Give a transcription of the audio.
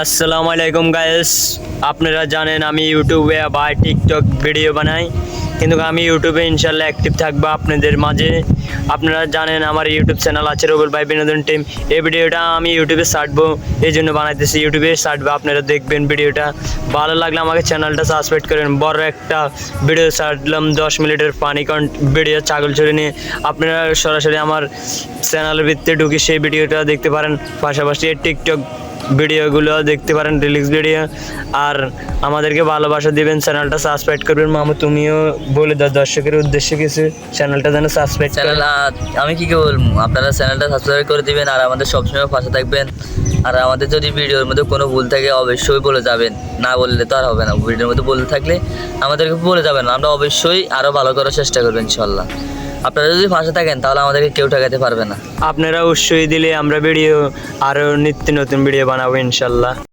আসসালামু আলাইকুম গাইস, আপনারা জানেন আমি ইউটিউবে বা টিকটক ভিডিও বানাই, কিন্তু আমি ইউটিউবে ইনশাল্লাহ অ্যাক্টিভ থাকবো আপনাদের মাঝে। আপনারা জানেন আমার ইউটিউব চ্যানেল আছে রুবেল ভাই বিনোদন টিম। এই ভিডিওটা আমি ইউটিউবে ছাড়বো, এই জন্য বানাইতেছি। ইউটিউবে ছাড়বো, আপনারা দেখবেন ভিডিওটা। ভালো লাগলে আমাকে চ্যানেলটা সাবস্ক্রাইব করেন। বড় একটা ভিডিও ছাড়লাম 10 মিনিটের ফানি ভিডিও ছাগল চুরি নিয়ে। আপনারা সরাসরি আমার চ্যানেলের ভিত্তিতে ঢুকে সেই ভিডিওটা দেখতে পারেন, পাশাপাশি টিকটক ভিডিওগুলো দেখতে পারেন, রিলিক্স ভিডিও। আর আমাদেরকে ভালোবাসা দিবেন, চ্যানেলটা সাবস্ক্রাইব করবেন। মামু তুমিও বলে দাও দর্শকের উদ্দেশ্যে কিছু, চ্যানেলটা যেন সাবস্ক্রাইব চ্যানেল আমি কি বলবো, আপনারা চ্যানেলটা সাবস্ক্রাইব করে দিবেন আর আমাদের সবসময় পাশে থাকবেন। আর আমাদের যদি ভিডিওর মধ্যে কোনো ভুল থাকে অবশ্যই বলে যাবেন, না বললে তো আর হবে না। ভিডিওর মধ্যে বলে থাকলে আমাদেরকে বলে যাবেন, আমরা অবশ্যই আরও ভালো করার চেষ্টা করবো ইনশাল্লাহ। আপনারা যদি পাশে থাকেন তাহলে আমাদেরকে কেউ ঠেকাতে পারবে না। আপনারা উৎসাহ দিলে আমরা ভিডিও আরও নিত্য নতুন ভিডিও বানাবো ইনশাল্লাহ।